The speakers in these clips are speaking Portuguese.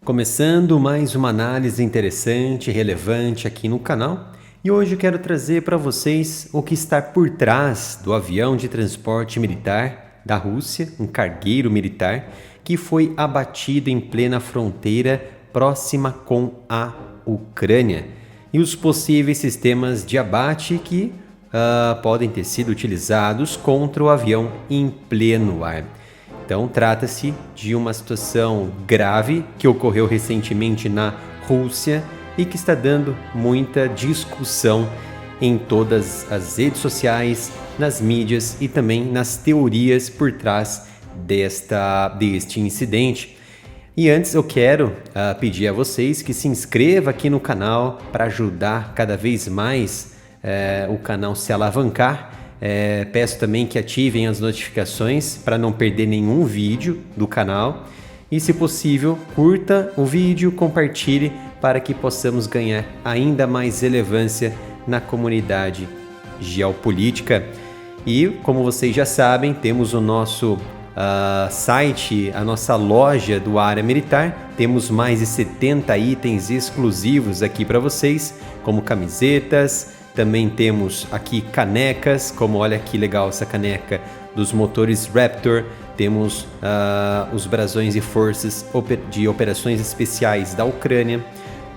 Começando mais uma análise interessante e relevante aqui no canal, e hoje eu quero trazer para vocês o que está por trás do avião de transporte militar da Rússia, um cargueiro militar, que foi abatido em plena fronteira próxima com a Ucrânia, e os possíveis sistemas de abate que podem ter sido utilizados contra o avião em pleno ar. Então, trata-se de uma situação grave que ocorreu recentemente na Rússia e que está dando muita discussão em todas as redes sociais, nas mídias e também nas teorias por trás deste incidente. E antes eu quero pedir a vocês que se inscrevam aqui no canal para ajudar cada vez mais o canal se alavancar. Peço também que ativem as notificações para não perder nenhum vídeo do canal e, se possível, curta o vídeo, compartilhe para que possamos ganhar ainda mais relevância na comunidade geopolítica. E, como vocês já sabem, temos o nosso site, a nossa loja do Área Militar. Temos mais de 70 itens exclusivos aqui para vocês, como camisetas. Também temos aqui canecas, como olha que legal essa caneca dos motores Raptor. Temos os brasões e forças de operações especiais da Ucrânia.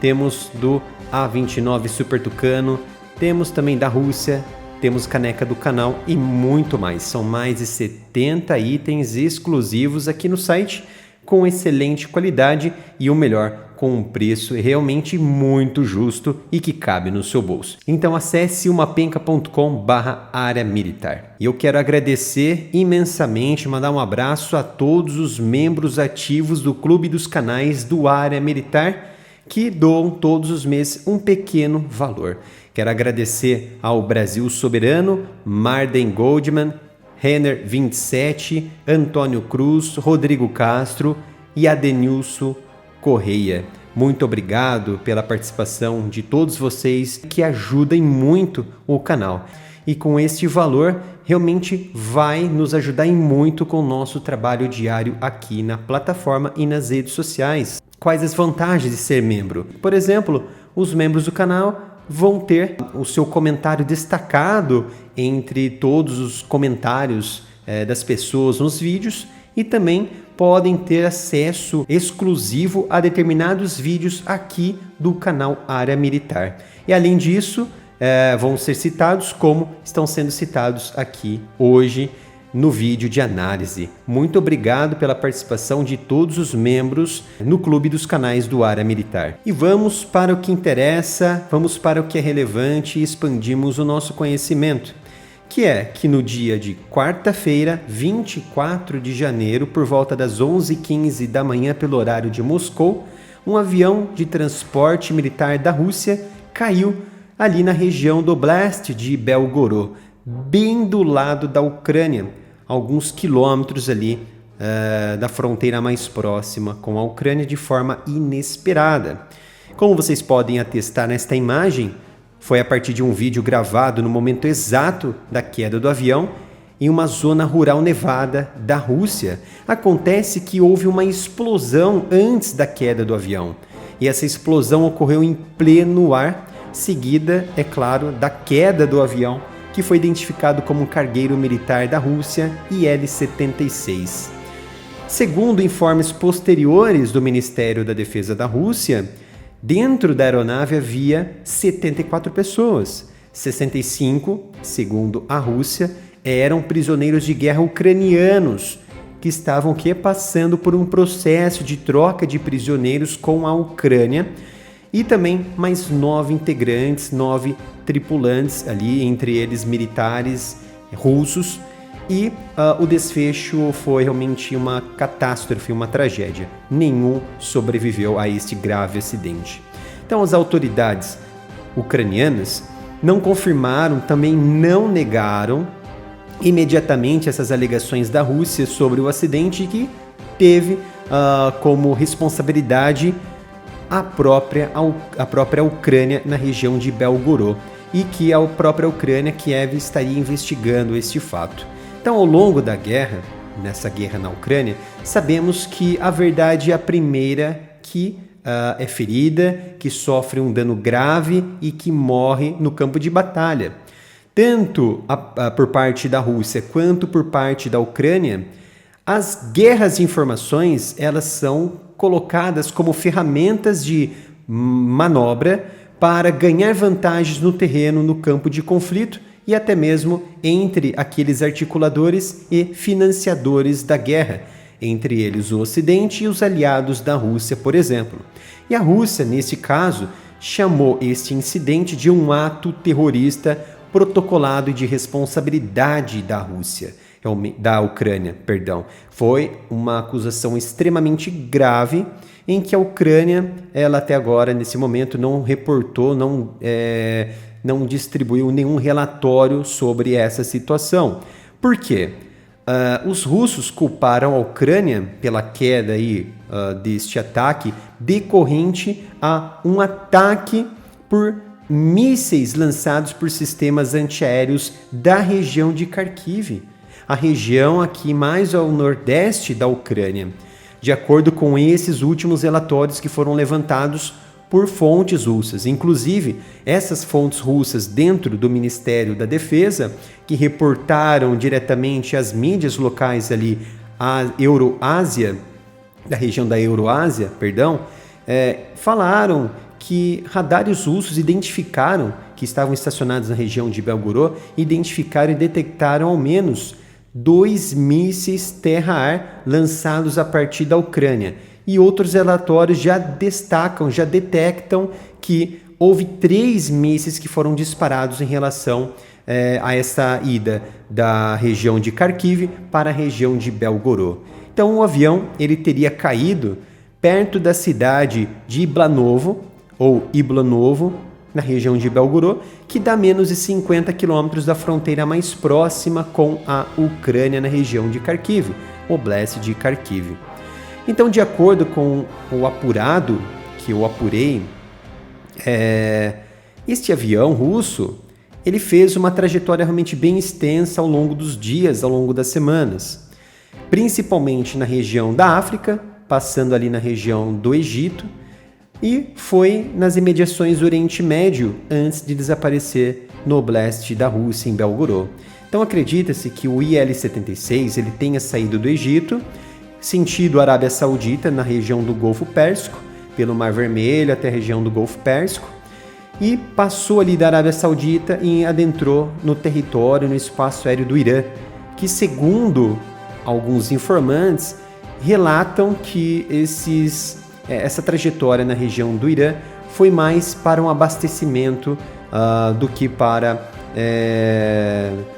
Temos do A-29 Super Tucano. Temos também da Rússia. Temos caneca do canal e muito mais. São mais de 70 itens exclusivos aqui no site, com excelente qualidade e o melhor, com um preço realmente muito justo e que cabe no seu bolso. Então acesse umapenca.com/área militar. E eu quero agradecer imensamente, mandar um abraço a todos os membros ativos do Clube dos Canais do Área Militar, que doam todos os meses um pequeno valor. Quero agradecer ao Brasil Soberano, Marden Goldman, Renner 27, Antônio Cruz, Rodrigo Castro e Adenilson Correia. Muito obrigado pela participação de todos vocês que ajudem muito o canal. E com este valor, realmente vai nos ajudar em muito com o nosso trabalho diário aqui na plataforma e nas redes sociais. Quais as vantagens de ser membro? Por exemplo, os membros do canal vão ter o seu comentário destacado entre todos os comentários das pessoas nos vídeos e também podem ter acesso exclusivo a determinados vídeos aqui do canal Área Militar. E além disso, vão ser citados como estão sendo citados aqui hoje no vídeo de análise. Muito obrigado pela participação de todos os membros no Clube dos Canais do Área Militar. E vamos para o que interessa, vamos para o que é relevante e expandimos o nosso conhecimento, que é que no dia de quarta-feira, 24 de janeiro, por volta das 11h15 da manhã pelo horário de Moscou, um avião de transporte militar da Rússia caiu ali na região do Oblast de Belgorod, bem do lado da Ucrânia, alguns quilômetros ali da fronteira mais próxima com a Ucrânia, de forma inesperada. Como vocês podem atestar nesta imagem, foi a partir de um vídeo gravado no momento exato da queda do avião em uma zona rural nevada da Rússia. Acontece que houve uma explosão antes da queda do avião, e essa explosão ocorreu em pleno ar, seguida, é claro, da queda do avião, que foi identificado como um cargueiro militar da Rússia, Il-76. Segundo informes posteriores do Ministério da Defesa da Rússia, dentro da aeronave havia 74 pessoas. 65, segundo a Rússia, eram prisioneiros de guerra ucranianos que estavam passando por um processo de troca de prisioneiros com a Ucrânia, e também mais 9 integrantes, 9 tripulantes ali, entre eles militares russos, e o desfecho foi realmente uma catástrofe, uma tragédia. Nenhum sobreviveu a este grave acidente. Então as autoridades ucranianas não confirmaram, também não negaram imediatamente essas alegações da Rússia sobre o acidente, que teve como responsabilidade a própria Ucrânia na região de Belgorod, e que a própria Ucrânia, Kiev, estaria investigando este fato. Então, ao longo da guerra, nessa guerra na Ucrânia, sabemos que a verdade é a primeira que é ferida, que sofre um dano grave e que morre no campo de batalha. Tanto por parte da Rússia quanto por parte da Ucrânia, as guerras de informações elas são colocadas como ferramentas de manobra para ganhar vantagens no terreno, no campo de conflito e até mesmo entre aqueles articuladores e financiadores da guerra, entre eles o Ocidente e os aliados da Rússia, por exemplo. E a Rússia, nesse caso, chamou este incidente de um ato terrorista protocolado e de responsabilidade da Ucrânia. Foi uma acusação extremamente grave em que a Ucrânia, ela até agora, nesse momento, não reportou, não distribuiu nenhum relatório sobre essa situação. Por quê? Os russos culparam a Ucrânia pela queda deste ataque decorrente a um ataque por mísseis lançados por sistemas antiaéreos da região de Kharkiv, a região aqui mais ao nordeste da Ucrânia. De acordo com esses últimos relatórios que foram levantados por fontes russas, inclusive essas fontes russas dentro do Ministério da Defesa, que reportaram diretamente às mídias locais ali, a Euroásia, da região da Euroásia, falaram que radares russos identificaram, que estavam estacionados na região de Belgorod, identificaram e detectaram ao menos 2 mísseis terra-ar lançados a partir da Ucrânia. E outros relatórios já detectam que houve 3 mísseis que foram disparados em relação a essa ida da região de Kharkiv para a região de Belgorod. Então o avião ele teria caído perto da cidade de Iblanovo, na região de Belgorod, que dá menos de 50 quilômetros da fronteira mais próxima com a Ucrânia, na região de Kharkiv, Oblast de Kharkiv. Então, de acordo com o apurado, que eu apurei, este avião russo, ele fez uma trajetória realmente bem extensa ao longo dos dias, ao longo das semanas, principalmente na região da África, passando ali na região do Egito, e foi nas imediações do Oriente Médio antes de desaparecer no Oblast da Rússia, em Belgorod. Então acredita-se que o IL-76 ele tenha saído do Egito, sentido Arábia Saudita, na região do Golfo Pérsico, pelo Mar Vermelho até a região do Golfo Pérsico, e passou ali da Arábia Saudita e adentrou no território, no espaço aéreo do Irã, que segundo alguns informantes relatam que essa trajetória na região do Irã foi mais para um abastecimento do que para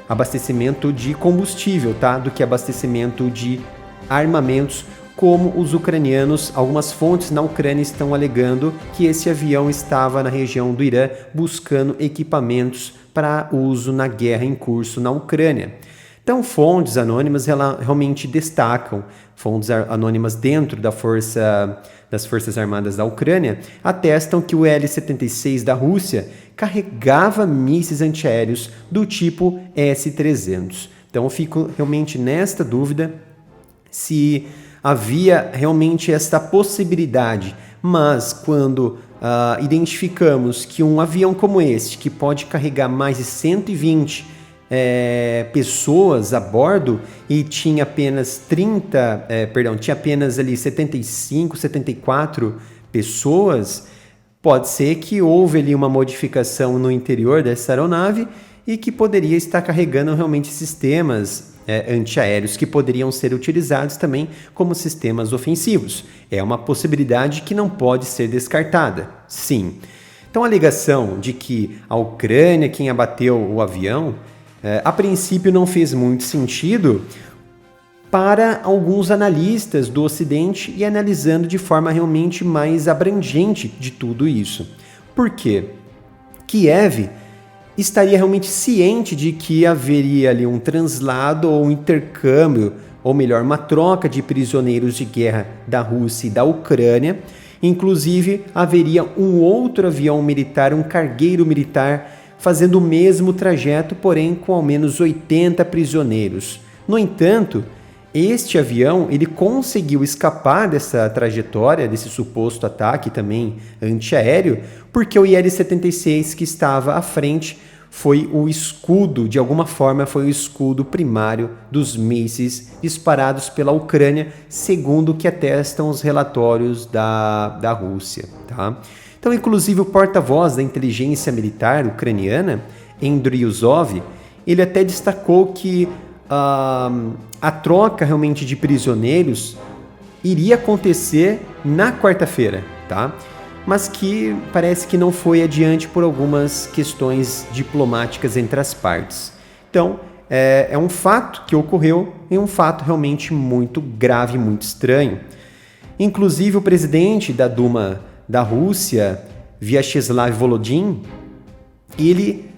abastecimento de combustível, do que abastecimento de armamentos, como os ucranianos, algumas fontes na Ucrânia estão alegando que esse avião estava na região do Irã buscando equipamentos para uso na guerra em curso na Ucrânia. Então, fontes anônimas realmente destacam, fontes anônimas dentro das Forças Armadas da Ucrânia, atestam que o Il-76 da Rússia carregava mísseis antiaéreos do tipo S-300. Então, eu fico realmente nesta dúvida se havia realmente esta possibilidade, mas quando identificamos que um avião como este, que pode carregar mais de 120 pessoas a bordo e tinha apenas tinha apenas ali 75, 74 pessoas, pode ser que houve ali uma modificação no interior dessa aeronave e que poderia estar carregando realmente sistemas antiaéreos que poderiam ser utilizados também como sistemas ofensivos. É uma possibilidade que não pode ser descartada, sim. Então a alegação de que a Ucrânia quem abateu o avião a princípio não fez muito sentido para alguns analistas do Ocidente e analisando de forma realmente mais abrangente de tudo isso. Por quê? Kiev estaria realmente ciente de que haveria ali um translado ou um intercâmbio, ou melhor, uma troca de prisioneiros de guerra da Rússia e da Ucrânia. Inclusive, haveria um outro avião militar, um cargueiro militar, fazendo o mesmo trajeto, porém com ao menos 80 prisioneiros. No entanto, este avião ele conseguiu escapar dessa trajetória, desse suposto ataque também antiaéreo, porque o IL-76 que estava à frente foi o escudo, de alguma forma foi o escudo primário dos mísseis disparados pela Ucrânia, segundo o que atestam os relatórios da Rússia. Tá? Então, inclusive, o porta-voz da inteligência militar ucraniana, Endryuzov, ele até destacou que a troca realmente de prisioneiros iria acontecer na quarta-feira, tá? Mas que parece que não foi adiante por algumas questões diplomáticas entre as partes. Então, é um fato que ocorreu e um fato realmente muito grave, muito estranho. Inclusive, o presidente da Duma da Rússia, Vyacheslav Volodin, ele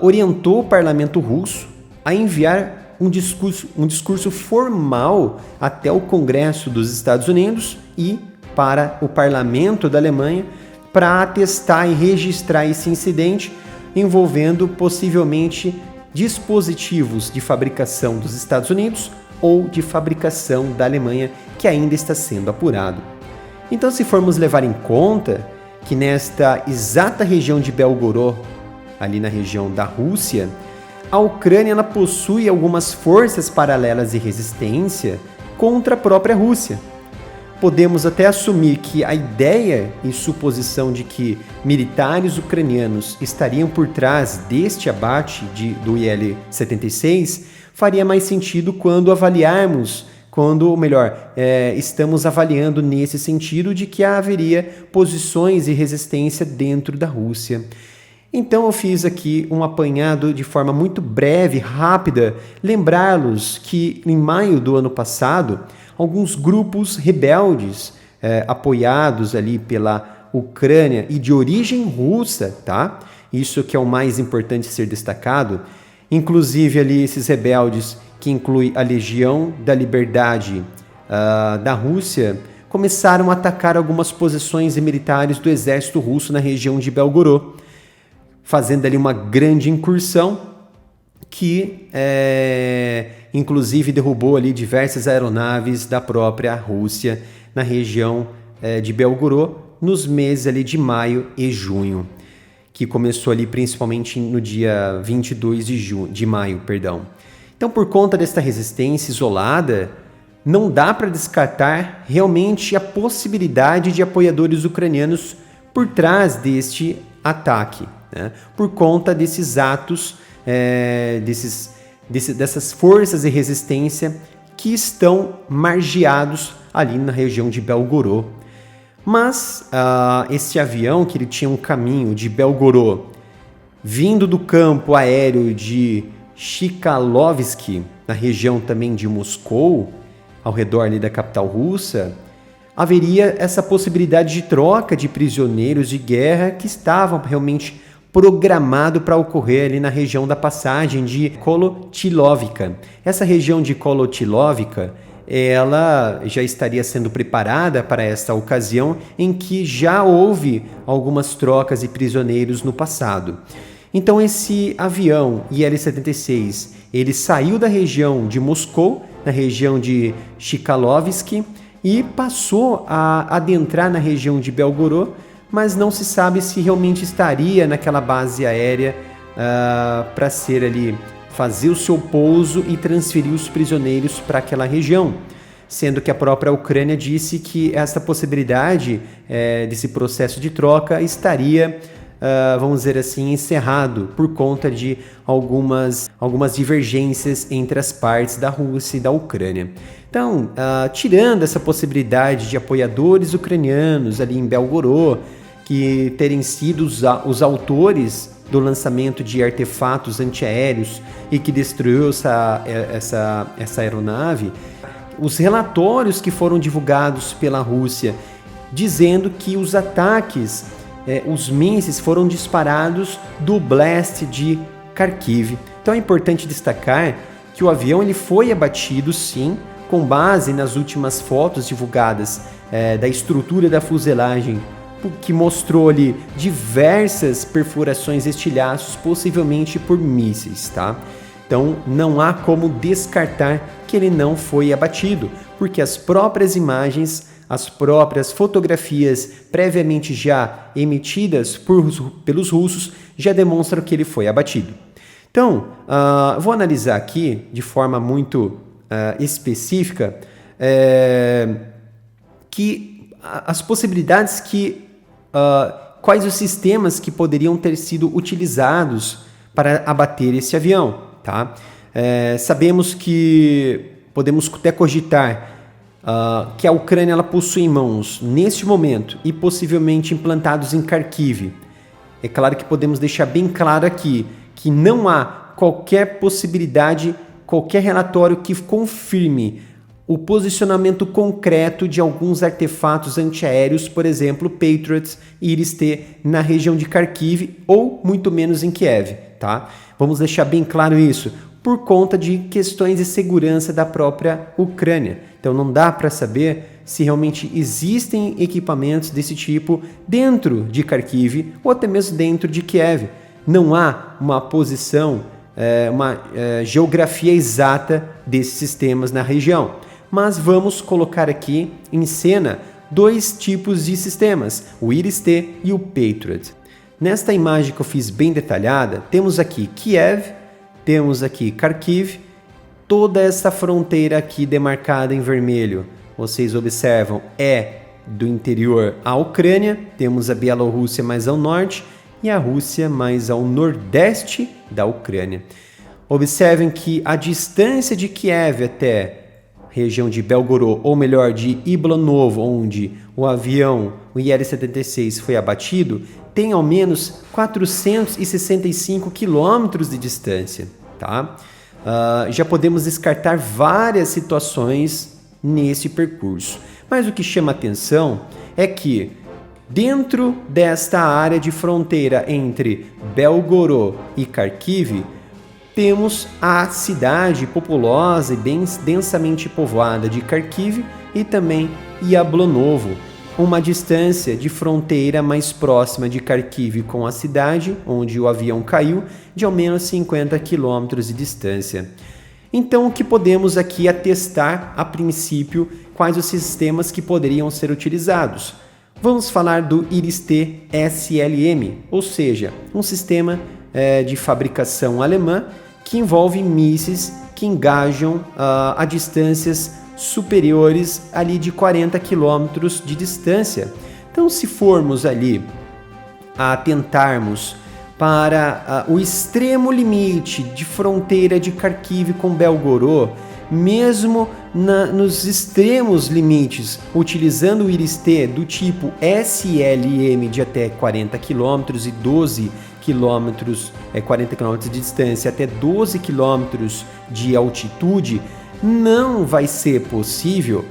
orientou o parlamento russo a enviar um discurso formal até o Congresso dos Estados Unidos e para o parlamento da Alemanha para atestar e registrar esse incidente envolvendo possivelmente dispositivos de fabricação dos Estados Unidos ou de fabricação da Alemanha, que ainda está sendo apurado. Então, se formos levar em conta que nesta exata região de Belgorod, ali na região da Rússia, a Ucrânia ela possui algumas forças paralelas de resistência contra a própria Rússia. Podemos até assumir que a ideia e suposição de que militares ucranianos estariam por trás deste abate do IL-76 faria mais sentido quando estamos avaliando nesse sentido de que haveria posições de resistência dentro da Rússia. Então eu fiz aqui um apanhado de forma muito breve, rápida, lembrá-los que em maio do ano passado, alguns grupos rebeldes apoiados ali pela Ucrânia e de origem russa, tá? Isso que é o mais importante ser destacado, inclusive ali esses rebeldes que inclui a Legião da Liberdade da Rússia, começaram a atacar algumas posições militares do exército russo na região de Belgorod, fazendo ali uma grande incursão que, inclusive, derrubou ali diversas aeronaves da própria Rússia na região de Belgorod nos meses ali de maio e junho, que começou ali principalmente no dia 22 de maio. Então, por conta desta resistência isolada, não dá para descartar realmente a possibilidade de apoiadores ucranianos por trás deste ataque, né? Por conta desses atos, dessas forças de resistência que estão margeados ali na região de Belgorod. Mas esse avião, que ele tinha um caminho de Belgorod, vindo do campo aéreo de Chikalovsk, na região também de Moscou, ao redor ali da capital russa, haveria essa possibilidade de troca de prisioneiros de guerra que estavam realmente programado para ocorrer ali na região da passagem de Kolotilovka. Essa região de Kolotilovka, ela já estaria sendo preparada para esta ocasião em que já houve algumas trocas de prisioneiros no passado. Então esse avião IL-76, ele saiu da região de Moscou, na região de Chikalovsk, e passou a adentrar na região de Belgorod, mas não se sabe se realmente estaria naquela base aérea para ser ali, fazer o seu pouso e transferir os prisioneiros para aquela região, sendo que a própria Ucrânia disse que essa possibilidade desse processo de troca estaria, vamos dizer assim, encerrado por conta de algumas divergências entre as partes da Rússia e da Ucrânia. Então, tirando essa possibilidade de apoiadores ucranianos ali em Belgorod, que terem sido os autores do lançamento de artefatos antiaéreos e que destruiu essa aeronave, os relatórios que foram divulgados pela Rússia dizendo que os ataques, os mísseis foram disparados do oblast de Kharkiv. Então é importante destacar que o avião ele foi abatido, sim, com base nas últimas fotos divulgadas da estrutura da fuselagem, que mostrou ali diversas perfurações, estilhaços, possivelmente por mísseis, tá? Então não há como descartar que ele não foi abatido, porque as próprias imagens, as próprias fotografias previamente já emitidas pelos russos já demonstram que ele foi abatido. Então, vou analisar aqui de forma muito específica que as possibilidades quais os sistemas que poderiam ter sido utilizados para abater esse avião, tá? Sabemos que podemos até cogitar que a Ucrânia ela possui em mãos, neste momento, e possivelmente implantados em Kharkiv. É claro que podemos deixar bem claro aqui que não há qualquer possibilidade, qualquer relatório que confirme o posicionamento concreto de alguns artefatos antiaéreos, por exemplo, Patriot e Iris-T na região de Kharkiv ou muito menos em Kiev, tá? Vamos deixar bem claro isso, por conta de questões de segurança da própria Ucrânia. Então não dá para saber se realmente existem equipamentos desse tipo dentro de Kharkiv ou até mesmo dentro de Kiev. Não há uma posição, uma geografia exata desses sistemas na região. Mas vamos colocar aqui em cena dois tipos de sistemas, o Iris-T e o Patriot. Nesta imagem que eu fiz bem detalhada, temos aqui Kiev, temos aqui Kharkiv, toda essa fronteira aqui demarcada em vermelho, vocês observam, é do interior à Ucrânia, temos a Bielorrússia mais ao norte e a Rússia mais ao nordeste da Ucrânia. Observem que a distância de Kiev até região de Belgorod, ou melhor, de Iblonovo, onde o avião, o Il-76, foi abatido, tem ao menos 465 quilômetros de distância, tá? Já podemos descartar várias situações nesse percurso. Mas o que chama atenção é que dentro desta área de fronteira entre Belgorod e Kharkiv, temos a cidade populosa e bem densamente povoada de Kharkiv e também Yablonovo, uma distância de fronteira mais próxima de Kharkiv com a cidade onde o avião caiu, de ao menos 50 quilômetros de distância. Então, o que podemos aqui atestar, a princípio, quais os sistemas que poderiam ser utilizados? Vamos falar do Iris-T SLM, ou seja, um sistema de fabricação alemã que envolve mísseis que engajam a distâncias superiores ali de 40 quilômetros de distância. Então, se formos ali a tentarmos para o extremo limite de fronteira de Kharkiv com Belgorod, mesmo nos extremos limites, utilizando o Iris-T do tipo SLM de até 40 km e 12 km, 40 km de distância até 12 km de altitude, não vai ser possível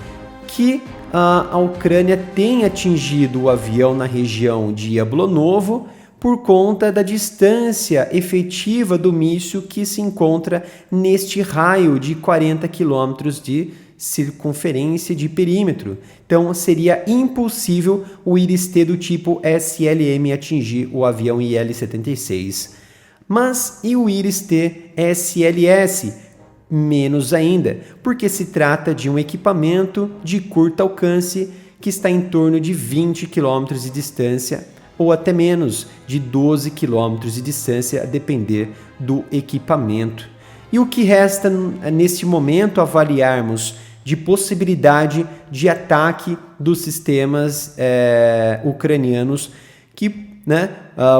que a Ucrânia tenha atingido o avião na região de Yablonovo por conta da distância efetiva do míssil que se encontra neste raio de 40 km de circunferência de perímetro. Então seria impossível o Iris-T do tipo SLM atingir o avião Il-76. Mas e o Iris-T SLS? Menos ainda, porque se trata de um equipamento de curto alcance que está em torno de 20 km de distância ou até menos, de 12 km de distância, a depender do equipamento. E o que resta neste momento avaliarmos de possibilidade de ataque dos sistemas ucranianos que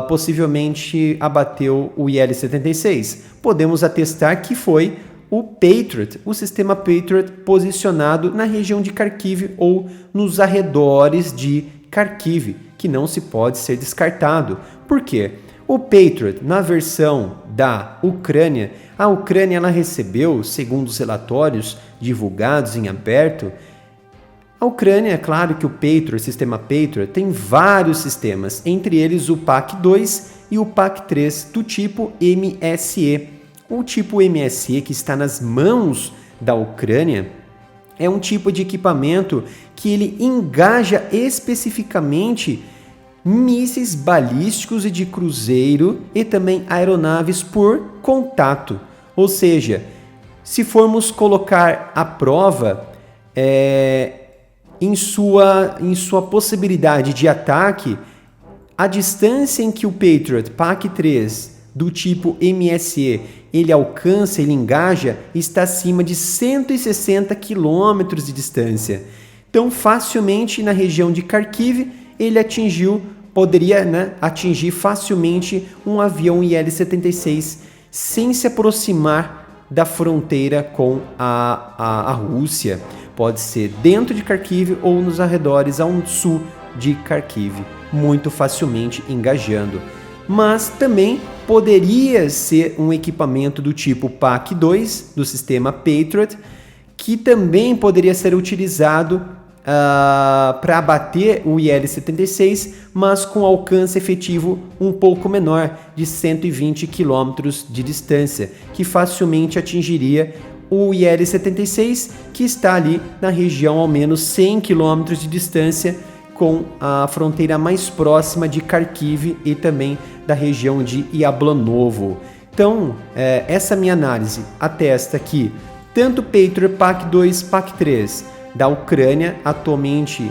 possivelmente abateu o Il-76? Podemos atestar que foi o Patriot, o sistema Patriot posicionado na região de Kharkiv ou nos arredores de Kharkiv, que não se pode ser descartado. Por quê? O Patriot, na versão da Ucrânia, a Ucrânia ela recebeu, segundo os relatórios divulgados em aberto, a Ucrânia, é claro que o Patriot, o sistema Patriot, tem vários sistemas, entre eles o PAC-2 e o PAC-3 do tipo MSE. O tipo MSE que está nas mãos da Ucrânia é um tipo de equipamento que ele engaja especificamente mísseis balísticos e de cruzeiro e também aeronaves por contato. Ou seja, se formos colocar a prova em sua possibilidade de ataque, a distância em que o Patriot PAC-3 do tipo MSE ele alcança, ele engaja, está acima de 160 quilômetros de distância. Então, facilmente na região de Kharkiv, ele poderia atingir facilmente um avião IL-76 sem se aproximar da fronteira com a Rússia. Pode ser dentro de Kharkiv ou nos arredores ao sul de Kharkiv, muito facilmente engajando. Mas também poderia ser um equipamento do tipo PAC-2, do sistema Patriot, que também poderia ser utilizado para abater o IL-76, mas com alcance efetivo um pouco menor, de 120 km de distância, que facilmente atingiria o IL-76, que está ali na região ao menos 100 km de distância, com a fronteira mais próxima de Kharkiv e também da região de Yablanovo. Então, essa minha análise atesta que tanto Patriot PAC-2, PAC-3 da Ucrânia, atualmente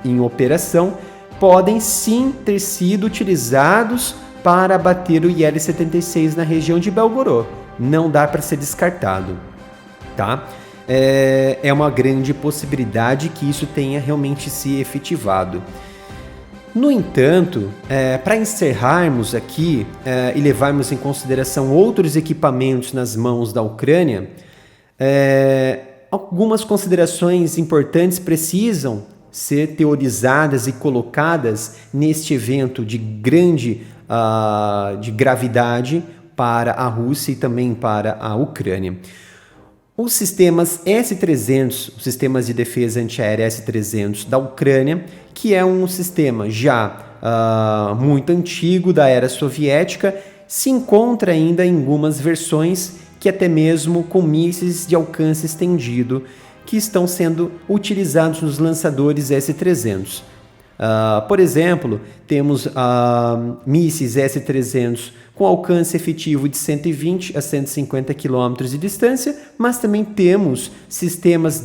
em operação, podem sim ter sido utilizados para abater o IL-76 na região de Belgorod. Não dá para ser descartado, tá? É uma grande possibilidade que isso tenha realmente se efetivado. No entanto, para encerrarmos aqui e levarmos em consideração outros equipamentos nas mãos da Ucrânia, algumas considerações importantes precisam ser teorizadas e colocadas neste evento de gravidade para a Rússia e também para a Ucrânia. Os sistemas S-300, os sistemas de defesa antiaérea S-300 da Ucrânia, que é um sistema já muito antigo da era soviética, se encontra ainda em algumas versões que até mesmo com mísseis de alcance estendido que estão sendo utilizados nos lançadores S-300. Por exemplo, temos mísseis S-300 com alcance efetivo de 120 a 150 km de distância, mas também temos sistemas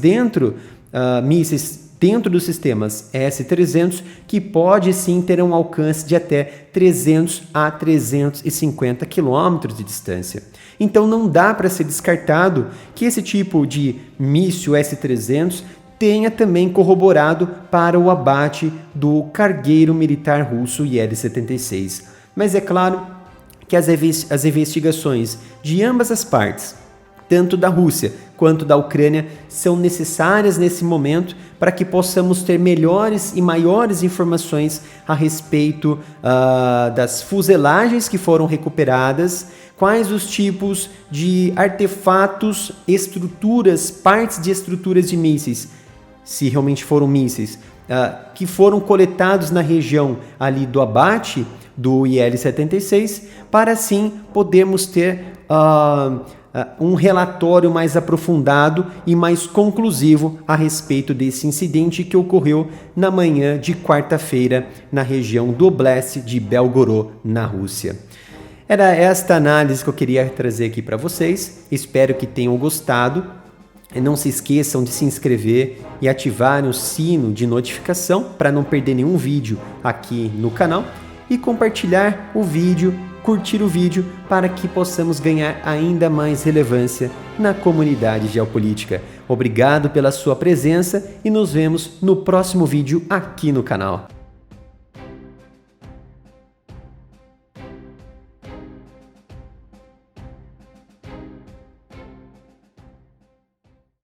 mísseis dentro dos sistemas S-300 que pode sim ter um alcance de até 300 a 350 km de distância. Então não dá para ser descartado que esse tipo de míssil S-300 tenha também corroborado para o abate do cargueiro militar russo IL-76. Mas é claro que as investigações de ambas as partes, tanto da Rússia quanto da Ucrânia, são necessárias nesse momento para que possamos ter melhores e maiores informações a respeito das fuselagens que foram recuperadas, quais os tipos de artefatos, estruturas, partes de estruturas de mísseis, se realmente foram mísseis, que foram coletados na região ali do abate do IL-76, para assim podermos ter um relatório mais aprofundado e mais conclusivo a respeito desse incidente que ocorreu na manhã de quarta-feira na região do Oblast de Belgorod, na Rússia. Era esta análise que eu queria trazer aqui para vocês. Espero que tenham gostado. E não se esqueçam de se inscrever e ativarem o sino de notificação para não perder nenhum vídeo aqui no canal e compartilhar o vídeo, curtir o vídeo para que possamos ganhar ainda mais relevância na comunidade geopolítica. Obrigado pela sua presença e nos vemos no próximo vídeo aqui no canal.